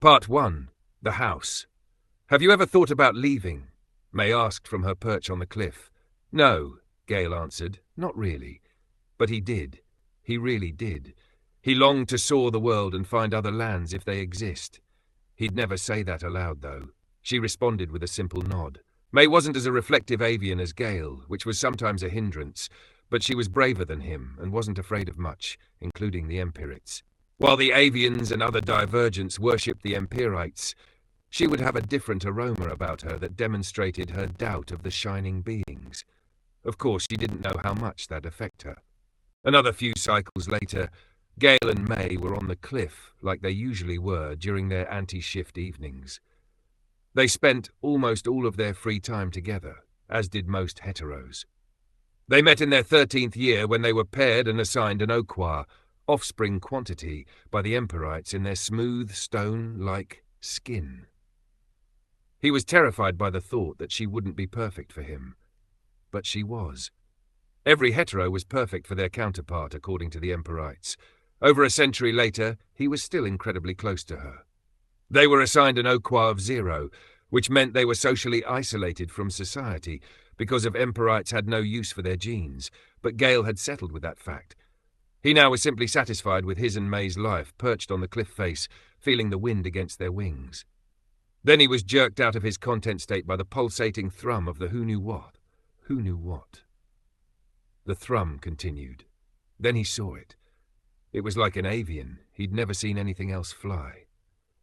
Part 1. The House. "Have you ever thought about leaving?" May asked from her perch on the cliff. "No," Gale answered, "not really." But he did. He really did. He longed to soar the world and find other lands if they exist. He'd never say that aloud, though. She responded with a simple nod. May wasn't as a reflective avian as Gale, which was sometimes a hindrance, but she was braver than him and wasn't afraid of much, including the Empirics. While the avians and other divergents worshipped the Empirites, she would have a different aroma about her that demonstrated her doubt of the shining beings. Of course, she didn't know how much that'd affect her. Another few cycles later, Gale and May were on the cliff like they usually were during their anti-shift evenings. They spent almost all of their free time together, as did most heteros. They met in their 13th year when they were paired and assigned an Oquar, offspring quantity, by the Empirites in their smooth, stone-like skin. He was terrified by the thought that she wouldn't be perfect for him. But she was. Every hetero was perfect for their counterpart, according to the Empirites. Over a century later, he was still incredibly close to her. They were assigned an Oquar of 0, which meant they were socially isolated from society because of Empirites had no use for their genes, but Gale had settled with that fact. He now was simply satisfied with his and May's life, perched on the cliff face, feeling the wind against their wings. Then he was jerked out of his content state by the pulsating thrum of the who knew what. Who knew what? The thrum continued. Then he saw it. It was like an avian. He'd never seen anything else fly.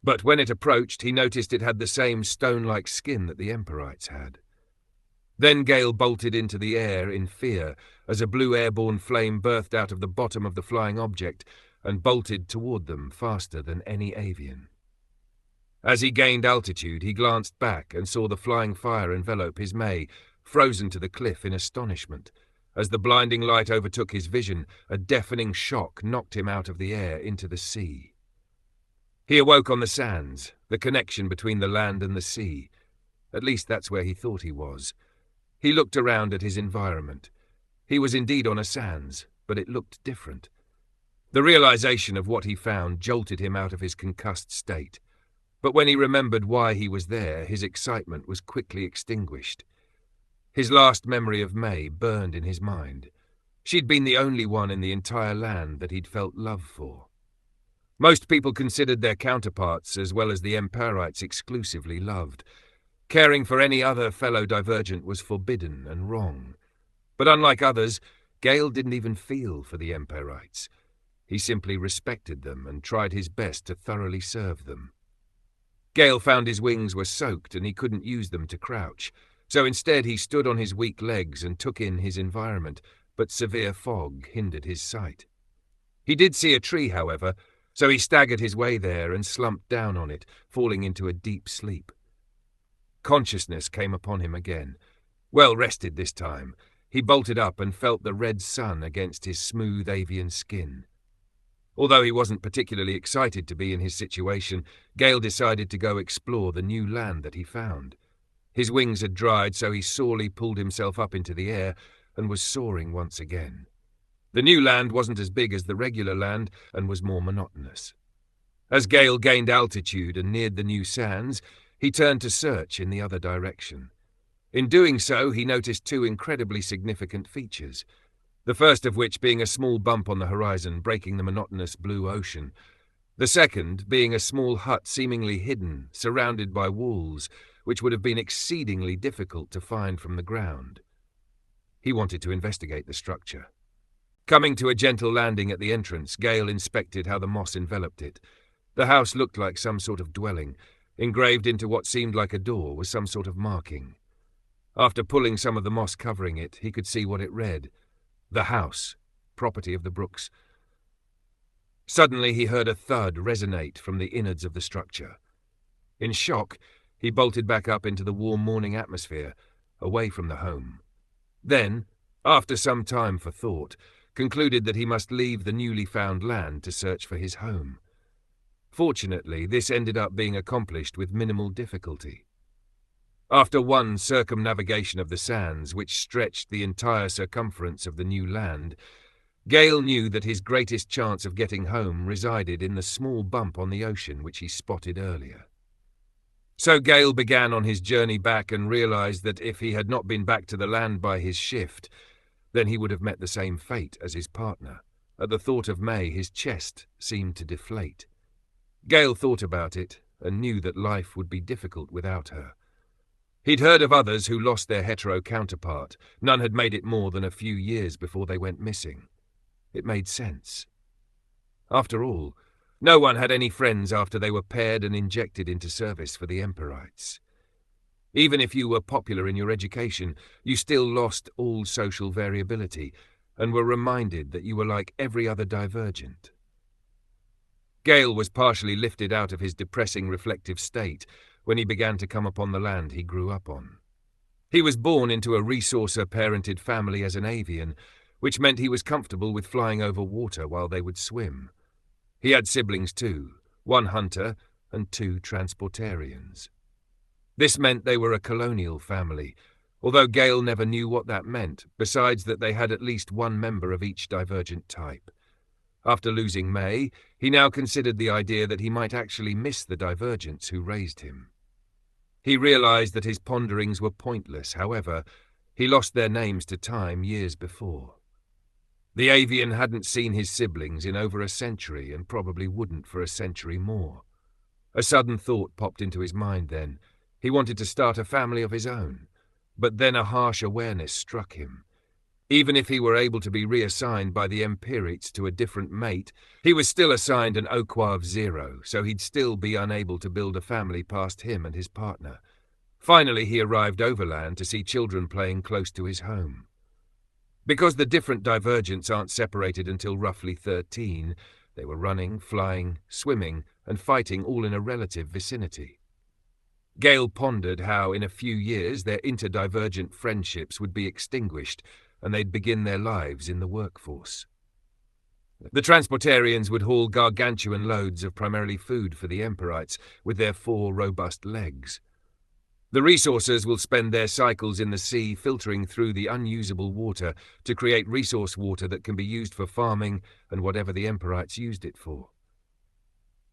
But when it approached, he noticed it had the same stone-like skin that the Empirites had. Then Gale bolted into the air in fear as a blue airborne flame birthed out of the bottom of the flying object and bolted toward them faster than any avian. As he gained altitude, he glanced back and saw the flying fire envelop his May, frozen to the cliff in astonishment. As the blinding light overtook his vision, a deafening shock knocked him out of the air into the sea. He awoke on the sands, the connection between the land and the sea. At least that's where he thought he was. He looked around at his environment. He was indeed on a sands, but it looked different. The realization of what he found jolted him out of his concussed state. But when he remembered why he was there, his excitement was quickly extinguished. His last memory of May burned in his mind. She'd been the only one in the entire land that he'd felt love for. Most people considered their counterparts, as well as the Empirites, exclusively loved. Caring for any other fellow divergent was forbidden and wrong. But unlike others, Gale didn't even feel for the Empirites. He simply respected them and tried his best to thoroughly serve them. Gale found his wings were soaked and he couldn't use them to crouch, so instead he stood on his weak legs and took in his environment, but severe fog hindered his sight. He did see a tree, however, so he staggered his way there and slumped down on it, falling into a deep sleep. Consciousness came upon him again. Well rested this time, he bolted up and felt the red sun against his smooth avian skin. Although he wasn't particularly excited to be in his situation, Gale decided to go explore the new land that he found. His wings had dried, so he sorely pulled himself up into the air and was soaring once again. The new land wasn't as big as the regular land and was more monotonous. As Gale gained altitude and neared the new sands, he turned to search in the other direction. In doing so, he noticed two incredibly significant features, the first of which being a small bump on the horizon breaking the monotonous blue ocean, the second being a small hut seemingly hidden, surrounded by walls, which would have been exceedingly difficult to find from the ground. He wanted to investigate the structure. Coming to a gentle landing at the entrance, Gale inspected how the moss enveloped it. The house looked like some sort of dwelling. Engraved into what seemed like a door was some sort of marking. After pulling some of the moss covering it, he could see what it read. The house, property of the Brooks. Suddenly he heard a thud resonate from the innards of the structure. In shock, he bolted back up into the warm morning atmosphere, away from the home. Then, after some time for thought, concluded that he must leave the newly found land to search for his home. Fortunately, this ended up being accomplished with minimal difficulty. After one circumnavigation of the sands, which stretched the entire circumference of the new land, Gale knew that his greatest chance of getting home resided in the small bump on the ocean which he spotted earlier. So Gale began on his journey back and realized that if he had not been back to the land by his shift, then he would have met the same fate as his partner. At the thought of May, his chest seemed to deflate. Gale thought about it and knew that life would be difficult without her. He'd heard of others who lost their hetero counterpart. None had made it more than a few years before they went missing. It made sense. After all, no one had any friends after they were paired and injected into service for the Emporites. Even if you were popular in your education, you still lost all social variability and were reminded that you were like every other divergent. Gale was partially lifted out of his depressing reflective state when he began to come upon the land he grew up on. He was born into a resourcer-parented family as an avian, which meant he was comfortable with flying over water while they would swim. He had siblings too, one hunter and two transportarians. This meant they were a colonial family, although Gale never knew what that meant, besides that they had at least one member of each divergent type. After losing May, he now considered the idea that he might actually miss the divergents who raised him. He realized that his ponderings were pointless, however, he lost their names to time years before. The avian hadn't seen his siblings in over a century and probably wouldn't for a century more. A sudden thought popped into his mind then. He wanted to start a family of his own, but then a harsh awareness struck him. Even if he were able to be reassigned by the Empirites to a different mate, he was still assigned an Oquav 0, so he'd still be unable to build a family past him and his partner. Finally, he arrived overland to see children playing close to his home. Because the different divergents aren't separated until roughly 13, they were running, flying, swimming, and fighting all in a relative vicinity. Gale pondered how, in a few years, their interdivergent friendships would be extinguished, and they'd begin their lives in the workforce. The transportarians would haul gargantuan loads of primarily food for the Emporites with their 4 robust legs. The resourcers will spend their cycles in the sea filtering through the unusable water to create resource water that can be used for farming and whatever the Emporites used it for.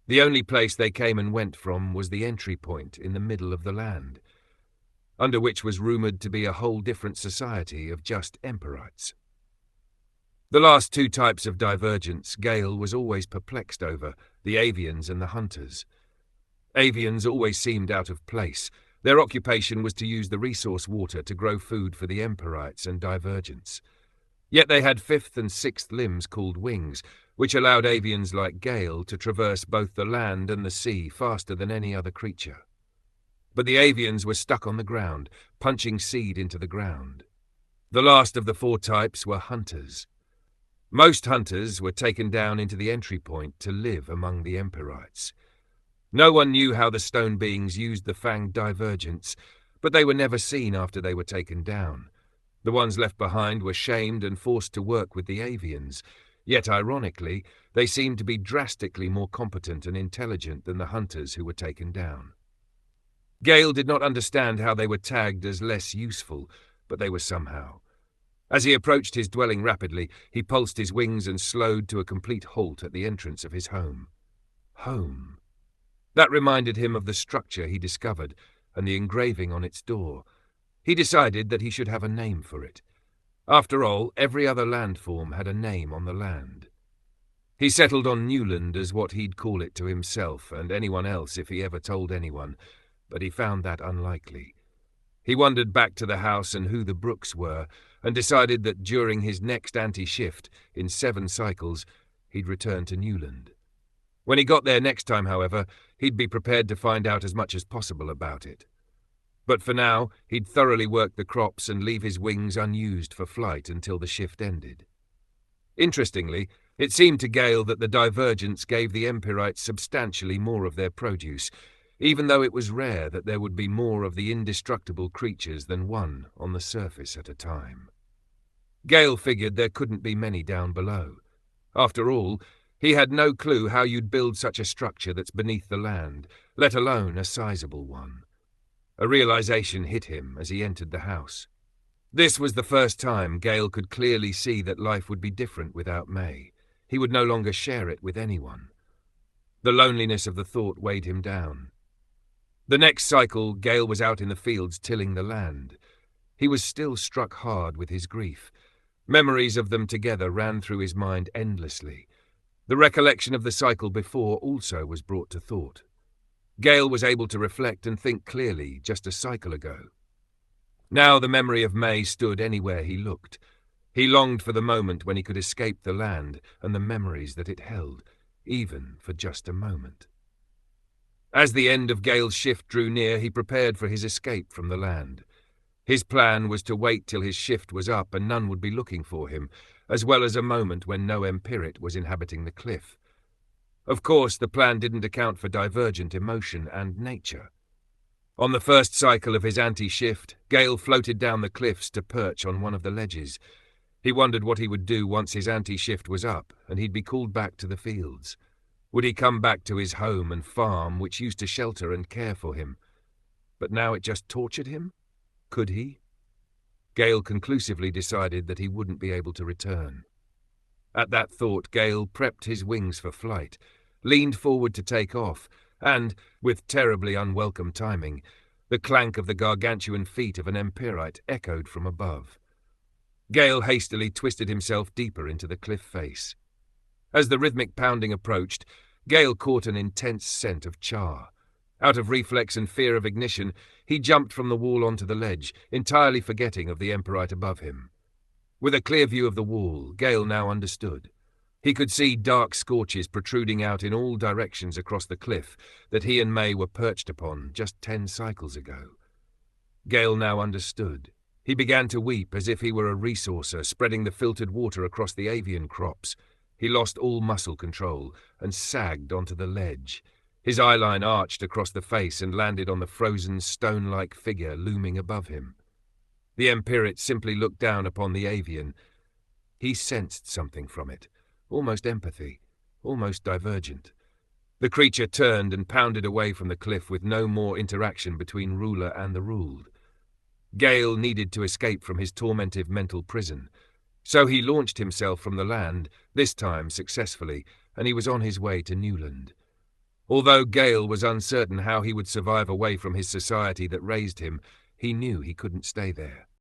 The only place they came and went from was the entry point in the middle of the land, under which was rumoured to be a whole different society of just Emporites. The last 2 types of divergence Gale was always perplexed over, the avians and the hunters. Avians always seemed out of place. Their occupation was to use the resource water to grow food for the Emporites and divergents. Yet they had 5th and 6th limbs called wings, which allowed avians like Gale to traverse both the land and the sea faster than any other creature. But the avians were stuck on the ground, punching seed into the ground. The last of the 4 types were hunters. Most hunters were taken down into the entry point to live among the Emporites. No one knew how the stone beings used the fanged divergents, but they were never seen after they were taken down. The ones left behind were shamed and forced to work with the avians, yet ironically, they seemed to be drastically more competent and intelligent than the hunters who were taken down. Gale did not understand how they were tagged as less useful, but they were somehow. As he approached his dwelling rapidly, he pulsed his wings and slowed to a complete halt at the entrance of his home. Home. That reminded him of the structure he discovered and the engraving on its door. He decided that he should have a name for it. After all, every other landform had a name on the land. He settled on Newland as what he'd call it to himself and anyone else if he ever told anyone, but he found that unlikely. He wandered back to the house and who the Brooks were, and decided that during his next anti-shift, in 7 cycles, he'd return to Newland. When he got there next time, however, he'd be prepared to find out as much as possible about it. But for now, he'd thoroughly work the crops and leave his wings unused for flight until the shift ended. Interestingly, it seemed to Gale that the divergence gave the Empirites substantially more of their produce, even though it was rare that there would be more of the indestructible creatures than one on the surface at a time. Gale figured there couldn't be many down below. After all, he had no clue how you'd build such a structure that's beneath the land, let alone a sizable one. A realization hit him as he entered the house. This was the first time Gale could clearly see that life would be different without May. He would no longer share it with anyone. The loneliness of the thought weighed him down. The next cycle, Gale was out in the fields tilling the land. He was still struck hard with his grief. Memories of them together ran through his mind endlessly. The recollection of the cycle before also was brought to thought. Gale was able to reflect and think clearly just a cycle ago. Now the memory of May stood anywhere he looked. He longed for the moment when he could escape the land and the memories that it held, even for just a moment. As the end of Gale's shift drew near, he prepared for his escape from the land. His plan was to wait till his shift was up and none would be looking for him, as well as a moment when no Empirit was inhabiting the cliff. Of course, the plan didn't account for divergent emotion and nature. On the first cycle of his anti-shift, Gale floated down the cliffs to perch on one of the ledges. He wondered what he would do once his anti-shift was up and he'd be called back to the fields. Would he come back to his home and farm, which used to shelter and care for him? But now it just tortured him? Could he? Gale conclusively decided that he wouldn't be able to return. At that thought, Gale prepped his wings for flight, leaned forward to take off, and, with terribly unwelcome timing, the clank of the gargantuan feet of an Empirite echoed from above. Gale hastily twisted himself deeper into the cliff face. As the rhythmic pounding approached, Gale caught an intense scent of char. Out of reflex and fear of ignition, he jumped from the wall onto the ledge, entirely forgetting of the Emperite above him. With a clear view of the wall, Gale now understood. He could see dark scorches protruding out in all directions across the cliff that he and May were perched upon just 10 cycles ago. Gale now understood. He began to weep as if he were a resourcer spreading the filtered water across the avian crops. He lost all muscle control and sagged onto the ledge. His eyeline arched across the face and landed on the frozen, stone-like figure looming above him. The Empirit simply looked down upon the avian. He sensed something from it, almost empathy, almost divergent. The creature turned and pounded away from the cliff with no more interaction between ruler and the ruled. Gale needed to escape from his tormentive mental prison. So he launched himself from the land, this time successfully, and he was on his way to Newland. Although Gale was uncertain how he would survive away from his society that raised him, he knew he couldn't stay there.